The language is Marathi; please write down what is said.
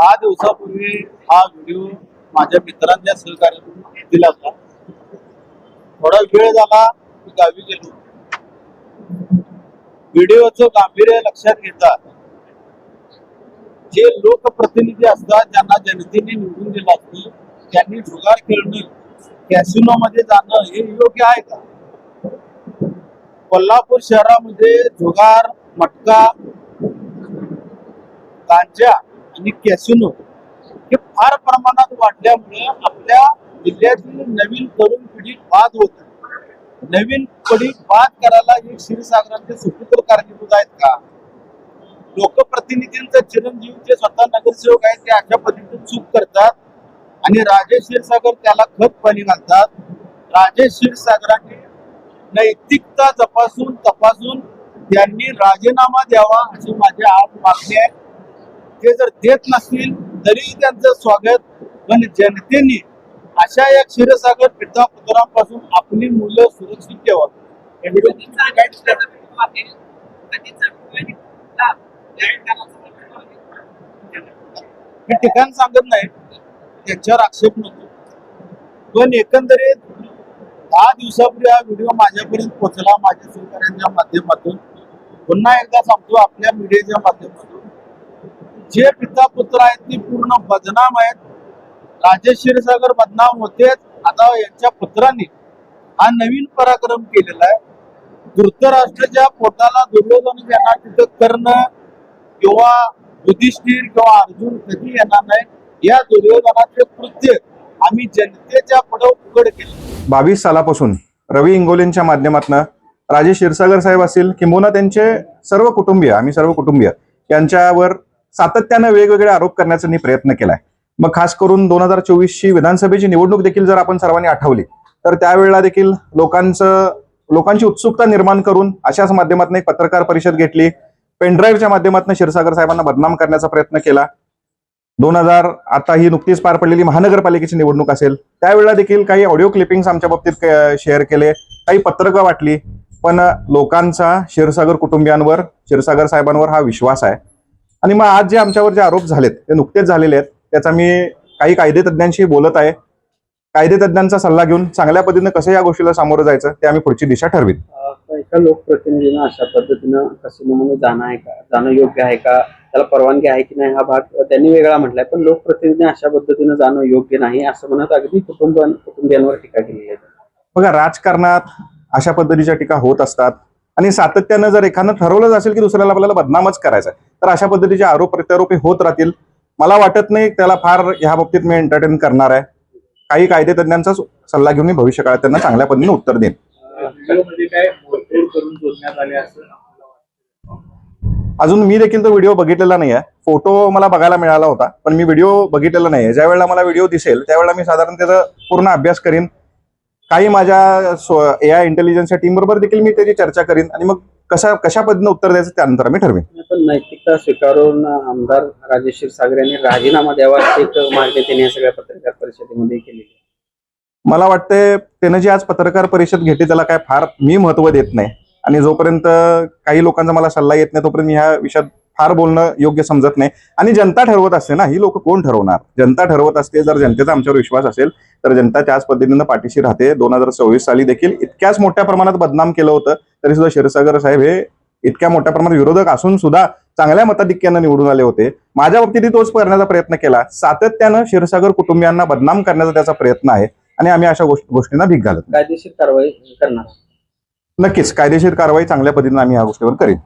10 दिवसापूर्वी हा व्हिडिओ माझ्या मित्रांच्या सहकार्यातून दिला होता. थोडा वेळ झाला मी गावी गेलो. व्हिडिओचं गांभीर्य लक्षात घेता जे लोकप्रतिनिधी असतात ज्यांना जनतेने निवडून दिलं असतं त्यांनी जुगार खेळणं, कॅसिनो मध्ये जाणं हे योग्य आहे का? कोल्हापूर शहरामध्ये जुगार, मटका, गांजा आणि कॅसिनो हे फार प्रमाणात वाढल्यामुळे आपल्या जिल्ह्यातील नवीन तरुण पिढी बाद होत आहे. नवीन पिढी बाद करायला हे क्षीरसागराचे सुपुत्र कारणीभूत आहेत का? लोकप्रतिनिधींचे चिरंजीव जे स्वतः नगरसेवक आहेत ते अशा पद्धतीने चूक करतात आणि राजेश क्षीरसागर त्याला खत पाणी घालतात. राजेश क्षीरसागराने नैतिकता तपासून त्यांनी राजीनामा द्यावा अशी माझी आज मागणी आहे. ते जर देत नसतील तरी त्यांचं स्वागत, पण जनतेने अशा या क्षीरसागर पिता पुत्रांपासून आपली मुलं सुरक्षित ठेवावी. मी ठिकाण सांगत नाही, त्याच्यावर आक्षेप नको, पण एकंदरीत 10 दिवसापूर्वी हा व्हिडिओ माझ्यापर्यंत पोहोचला माझ्या सहकार्यांच्या माध्यमातून. पुन्हा एकदा सांगतो आपल्या मीडियाच्या माध्यमातून, जे पिता पुत्र आहेत ते पूर्ण बदनाम आहेत. राजेश क्षीरसागर बदनाम होतेच, आता यांच्या पुत्रांनी हा नवीन पराक्रम केलेला आहे. धृतराष्ट्राच्या पोटाला दुर्योधन यांना तिथं करणं किंवा युधिष्ठिर किंवा अर्जुन कधी येणार नाही. या दुर्योधनाचे कृत्य आम्ही जनतेच्या पुढे उघड केले. 22 सालापासून रवी इंगोलेंच्या माध्यमातून राजेश क्षीरसागर साहेब असतील किंबहुना त्यांचे सर्व कुटुंबीय, आम्ही सर्व कुटुंबीय यांच्यावर सातत्यानं वेगवेगळे आरोप करण्याचा मी प्रयत्न केलाय. मग खास करून 2024ची विधानसभेची निवडणूक देखील जर आपण सर्वांनी आठवली तर त्यावेळेला देखील लोकांची उत्सुकता निर्माण करून अशाच माध्यमातून एक पत्रकार परिषद घेतली. पेनड्राईव्हच्या माध्यमातून क्षीरसागर साहेबांना बदनाम करण्याचा प्रयत्न केला. 2000 आता ही नुकतीच पार पडलेली महानगरपालिकेची निवडणूक असेल त्यावेळेला देखील काही ऑडिओ क्लिपिंग्स आमच्या बाबतीत शेअर केले, काही पत्रकं वाटली. पण लोकांचा क्षीरसागर कुटुंबियांवर, क्षीरसागर साहेबांवर हा विश्वास आहे. आणि मग आज जे आमच्यावर जे आरोप झालेत ते नुकतेच झालेले आहेत. त्याचा मी काही कायदेतज्ञांशी बोलत आहे. कायदेतज्ञांचा सल्ला घेऊन चांगल्या पद्धतीने कसं या गोष्टीला सामोरं जायचं ते आम्ही पुढची दिशा ठरवीत. एका लोकप्रतिनिधीनं अशा पद्धतीनं कसिनोमध्ये जाणं योग्य आहे का, त्याला परवानगी आहे की नाही हा भाग त्यांनी वेगळा म्हटलाय. पण लोकप्रतिनिधी अशा पद्धतीनं जाणं योग्य नाही असं म्हणत अगदी कुटुंबियांवर टीका केली आहे. बघा, राजकारणात अशा पद्धतीच्या टीका होत असतात आणि सातत्यानं जर एखादं ठरवलं असेल की दुसऱ्याला आपल्याला बदनामच करायचं तर अशा पद्धतीचे आरोप प्रत्यारोप होत राहतील. मला वाटत नाही त्याला फार ह्या बाबतीत मी एंटरटेन करणार आहे. काही कायदेतज्ञांचा सल्ला घेऊन मी भविष्यकाळात त्यांना चांगल्या पद्धतीने उत्तर देईन. अजून मी देखील तो व्हिडिओ बघितलेला नाही आहे. फोटो मला बघायला मिळाला होता पण मी व्हिडिओ बघितलेला नाही आहे. ज्या वेळेला मला व्हिडिओ दिसेल त्यावेळेला मी साधारण त्याचा पूर्ण अभ्यास करीन. काही माझ्या AI इंटेलिजन्सच्या टीम बरोबर देखील मी त्याची चर्चा करीन आणि मग कशा पद्धतीने उत्तर द्यायचं त्यानंतर आम्ही ठरवीन. पण नैतिकता स्वीकारून आमदार राजेश क्षीरसागर यांनी राजीनामा द्यावा एक मागणी त्यांनी या सगळ्या पत्रकार परिषदेमध्ये केली. मला वाटतंय त्यानं जी आज पत्रकार परिषद घेतली त्याला काय फार मी महत्व देत नाही आणि जोपर्यंत काही लोकांचा मला सल्ला येत नाही तोपर्यंत मी ह्या विषयात फार बोलणं योग्य समजत नाही. आणि जनता ठरवत असते ना, ही लोक कोण ठरवणार? जनता ठरवत असते. जर जनतेचा आमच्यावर विश्वास असेल तर जनता त्याच पद्धतीनं पाठीशी राहते. 2024 साली देखील इतक्याच मोठ्या प्रमाणात बदनाम केलं होतं तरी सुद्धा क्षीरसागर साहेब हे इतक्या मोठ्या प्रमाणात विरोधक असून सुद्धा चांगल्या मताधिक्यानं निवडून आले होते. माझ्या बाबतीतही तोच करण्याचा प्रयत्न केला. सातत्यानं क्षीरसागर कुटुंबियांना बदनाम करण्याचा त्याचा प्रयत्न आहे आणि आम्ही अशा गोष्टींना भीक घालत. कायदेशीर कारवाई करणार. नक्कीच कायदेशीर कारवाई चांगल्या पद्धतीने आम्ही या गोष्टीवर करेन.